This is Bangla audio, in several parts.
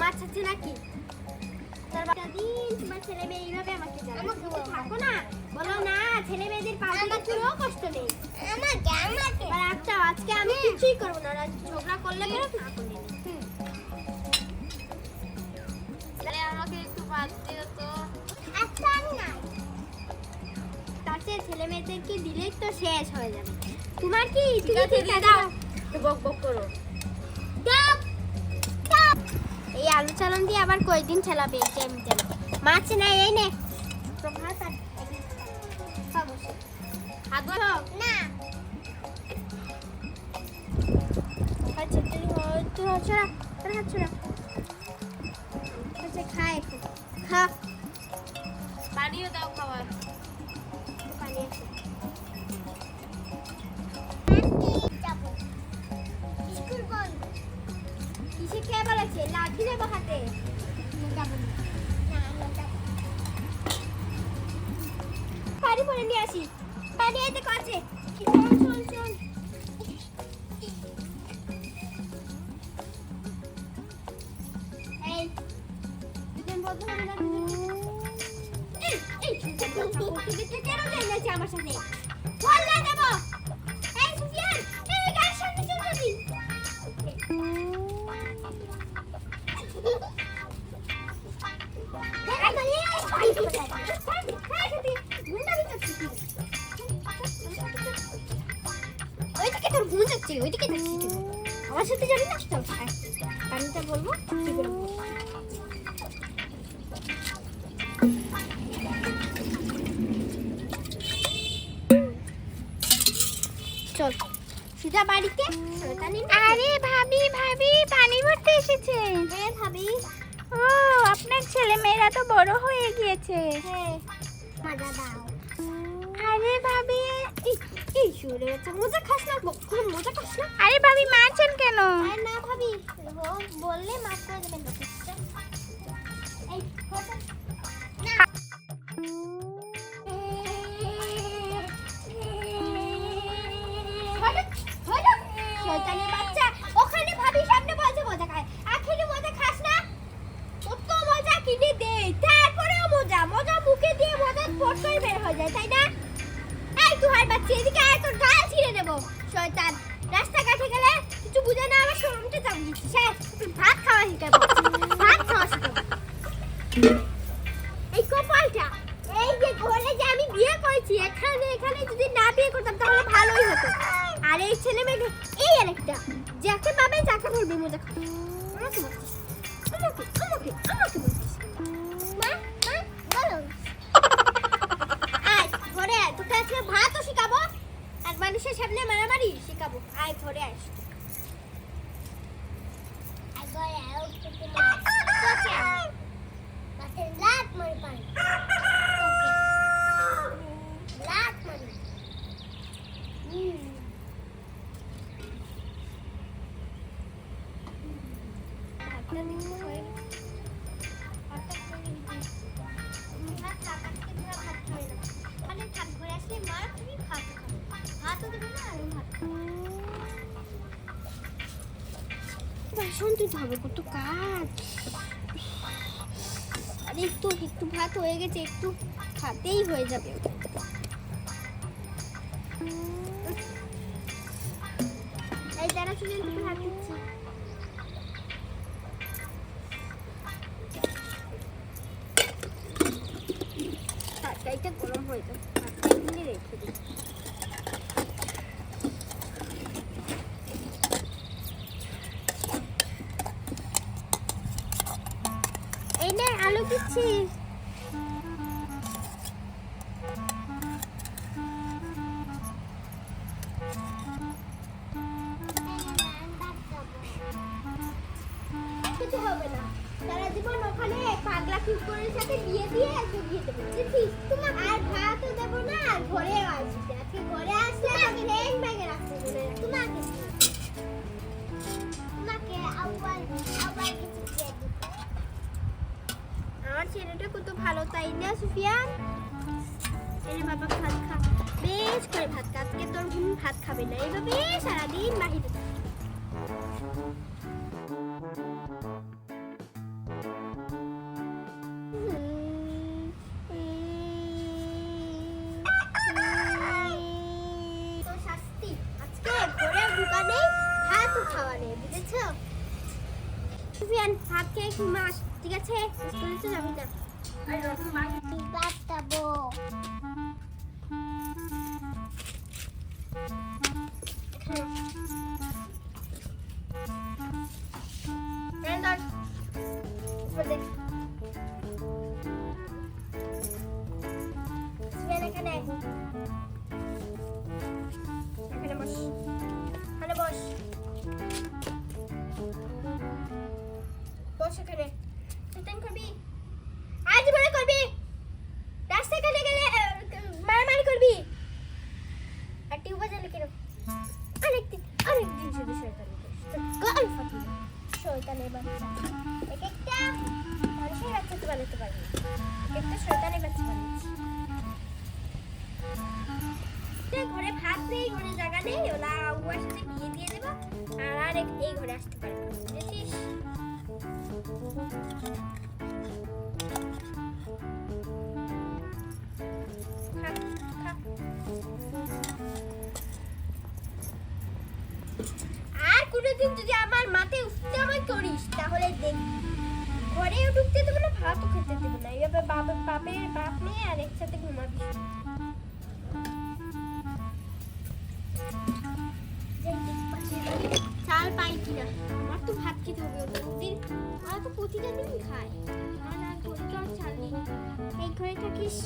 মাছ আছে নাকি? দিন তোমার ছেলে মেয়ে এইভাবে আমাকে থাকো না, বলো না ছেলে মেয়েদের পাল্টা কোনো কষ্ট নেই। আমাকে আজকে আমি কিছুই করবো না, ঝগড়া করলে বেরো না করলে আমাকে একটু বাদ দিও তো। আচ্ছা না, তাতে ছেলে মেয়েদেরকে দিলেই তো শেষ হয়ে যাবে। তোমার কি তুমি দাও বক বক করো। এই আলু চালন দিয়ে আবার কয়দিন ছেলাবে? মাছ নাই, এই নে ভাত আর খাবো না। আচ্ছা তুই ছড়া তোর হাত ছড়া। আচ্ছা খায় খা, পানিও দাও খাবার। পানি আছে কিসে কে বলেছে লাঠি দেবো হাতে? পানি পরে নিয়ে আসি, পানি এতে কাছে। চল চল এই দুজন বন্ধু আমার সাথে বললা দেব। এই সুফিয়ান, এই গাড়ির সামনে চল যাবি। ওইদিকে তোর ঘুম যাচ্ছে, ওইদিকে যাচ্ছি। আমার সাথে যাবি না? চল পানিটা বলবো কি করে। চল সুজা বাড়িতে। আরে ভাবি ভাবি পানি ভরতে এসেছে। হ্যাঁ ভাবি। ও আপনার ছেলে মেয়েরা তো বড় হয়ে গিয়েছে। হ্যাঁ মজা দাও। আরে ভাবি এই শুরে মজা খাস না, কোনো মজা খাস না। আরে ভাবি মারছেন কেন? আরে না ভাবি, বললে মাফ করে দেবেন। এই না শয়তানের বাচ্চা, ওখানে ভাবি সামনে বলছে মজা খায়, আখেরে মজা খাস না? কত মজা কিনে দে, তারপরেও মজা মজা মুখে দিয়ে মজা ফট করে বের হয়ে যায়, তাই না? এই তুই হার বাচ্চা, এদিকে আয়, তোর গাল ছিঁড়ে দেবো। শয়তান, রাস্তাঘাটে গেলে কিছু বুঝে না, আমার শরমটা চাপ দিচ্ছিস। তুই ভাত খাওয়া শিখাবো, ভাত খাওয়া শিখাবো। এই কপালটা, এই যে ঘরে যে আমি বিয়ে করেছি, এখানে যদি না বিয়ে করতাম তাহলে ভালোই হতো। আর এই ছেলে মেয়ে, এই আরেকটা যাকে পাবে যাকে বলবে মজা খাও। আমাকে বলছিস, আমাকে বলছিস মা বলো। আয় ঘরে আয়, তোকে আজকে ভাতও শিখাবো আর মানুষের সামনে মারামারি শিখাবো। আয় ঘরে আয়। লাত মারি পারি, লাত মারি। বাসন ধুতে হবে, কত কাজ। আরে একটু ভাত হয়ে গেছে, একটু খাতেই হয়ে যাবে। এই যারা শুনে একটু ভাত দিচ্ছি। তরকারিটা গরম হয়ে যাবে, ভাতটা এখানে রেখে দিই। এই নে আলু দিচ্ছি। কিছু হবে না, সারা জীবন ওখানে পাগলা কুকুরের সাথে বিয়ে দিয়ে জড়িয়ে দেবো, বুঝেছিস? তোমার আর ভাতও দেবো না, আর ঘরে আসবে। আজকে ঘরে আসলে আমি রেং ব্যাগে রাখতে বলে তোমাকে আবার কিছু দিয়ে দিই। আমার ছেলেটা কত ভালো, তাই না সুফিয়ান? এই বাবা ভাত খা, বেশ করে ভাত খা। আজকে তোর ভাত খাবে না, এইভাবে সারাদিন বাহিরে। তো শাস্তি আজকে ঘরের দোকানে ভাতও খাওয়া নেই, বুঝেছো? সুফিয়ান ভাত খেয়ে ঘুমাস, ঠিক আছে? স্কুলে তো যাবি না। ভাত খাবো। এখানে বস, এখানে বস, বস এখানে। শয়তান করবি, আজ মনে করবি, রাস্তায় কানে গেলে মারামারি করবি। আর টিউ বাজালে কেন? আরেকদিন শুধু শয়তানি করিস, তোর গাল ফাটিয়ে দেব। শয়তানের বাচ্চা, এক একটা মানুষের বাচ্চা তো বানাতে পারবি না, এক একটা শয়তানের বাচ্চা বানিয়েছি। ঘরে ভাত নেই, ঘরে জায়গা নেই, ওলা উয়ার সাথে বিয়ে দিয়ে দেবো আর এই ঘরে আসতে পারবো, বুঝেছিস? খা, খা। আর কোনোদিন যদি আমার মাথায় উঠতে আমায় করিস তাহলে দেখ, ঘরেও ঢুকতে দেবো না, ভাতও খেতে দেবো না। এইভাবে বাপ মেয়ে আর একসাথে ঘুমাবি। চাল পাই কিনা, আমার তো ভাত খেতে হবে। ওরা তো প্রতিটা দিন খায়, আমার আর ঘরে তো আর চাল নেই। এই ঘরে থাকিস।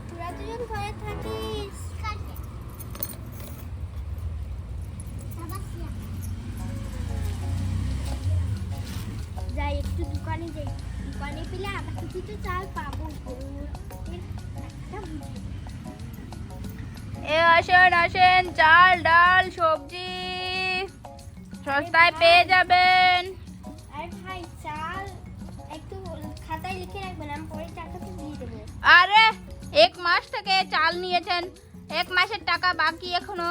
তোরা দুজন ঘরে থাকিস। যাই একটু দোকানে যাই, দোকানে পেলে আবার কিছু তো চাল পাবো। আসেন আসেন, চাল ডাল সবজি সস্তায় পেয়ে যাবেন। আরে ভাই চাল একটু খাতায় লিখে রাখবেন, আমি পরে টাকা তো দিয়ে দেবো। আরে 1 মাস থেকে চাল নিয়েছেন, 1 মাসের টাকা বাকি এখনো।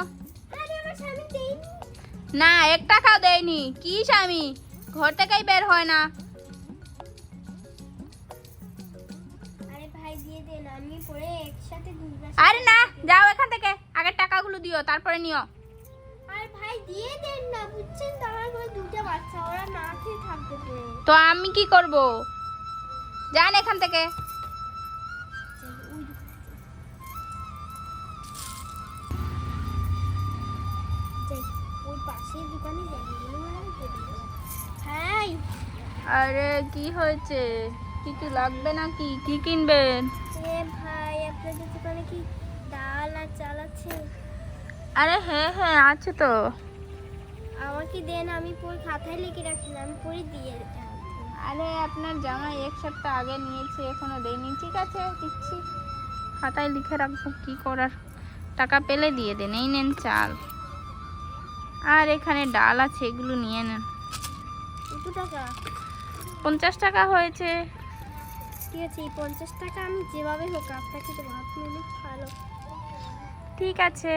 আরে আমার স্বামী দেয়নি। না 1 টাকাও দেয়নি। কি স্বামী, ঘর থেকেই বের হয় না। আরে ভাই দিয়ে দেন, আমি পরে একসাথে 2 মাস। আরে না, যাও এখান থেকে, আগের টাকাগুলো দিও তারপরে নিও। আরে ভাই দিয়ে দেন না, বুঝছেন তো আমার ঘরে 2টা বাচ্চা, ওরা না খেয়ে থাকবে তো। তো আমি কি করব? যান এখান থেকে। ওই পাশের দোকানে যাই, হ্যাঁ। আরে কি হয়েছে, কিছু লাগবে নাকি? কি কিনবেন? এ ভাই আপনাদের দোকানে কি ডাল আর চাল আছে? আরে হ্যাঁ হ্যাঁ আছে তো। আমাকে দেন, আমি পরে খাতায় লিখে রাখি, আমি পরে দিয়ে দেবো। আরে আপনার জামাই 1 সপ্তাহ আগে নিয়েছে, এখনো দেয়নি। ঠিক আছে দিচ্ছি, খাতায় লিখে রাখবো, কি করার। টাকা পেলে দিয়ে দেন। এই নেন চাল, আর এখানে ডাল আছে, এগুলো নিয়ে নেন। কত টাকা? 50 টাকা হয়েছে। ঠিক আছে, এই 50 টাকা আমি যেভাবে হোক আপনাকে দেবো, আপনি অনেক ভালো। ঠিক আছে।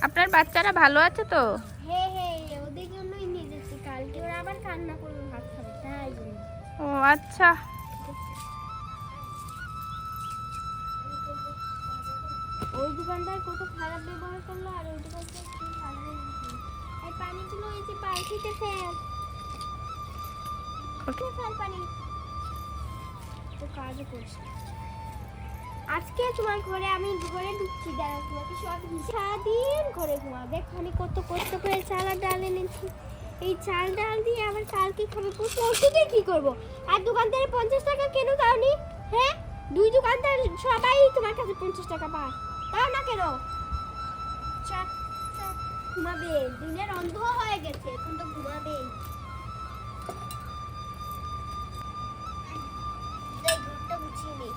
আপনার বাচ্চারা ভালো আছে তো? হ্যাঁ হ্যাঁ, ওদের জন্যই নিয়ে যাচ্ছি, কালকে ওরা আবার কান্না করবে ভাত খাবে, তাই জন্য। ও আচ্ছা। ওই দোকানদার কত খারাপ ব্যবহার করলো, আর ওই দোকানদার কি ভালো। এই পানিগুলো এই যে বালতিতে ফেল, ফেল পানি, তো কাজও করছে। আজকে তোমার ঘরে আমি ঘরে ঢুকছি, দাঁড়া তোমাকে সব সারাদিন ঘরে ঘুমা। দেখো আমি কত কষ্ট করে চাল আর ডাল এনেছি, এই চাল ডাল দিয়ে আবার কালকে খাবে, পরশুদিন কি করবো? আর দোকানদারে 50 টাকা কেন দাওনি? হ্যাঁ, 2 দোকানদার সবাই তোমার কাছে 50 টাকা পায়, দাও না কেন? ঘুমাবে, দিনের অন্ধ হয়ে গেছে, এখন তো ঘুমাবে। ঘরটা গুছিয়ে নে।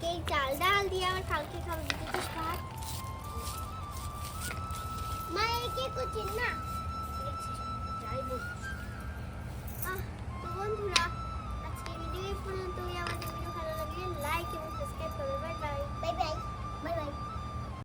আজকে এই চাল ডাল দিয়ে আমার কালকে খাবো দিতে ভাত মা একে কুচিন না যাই বল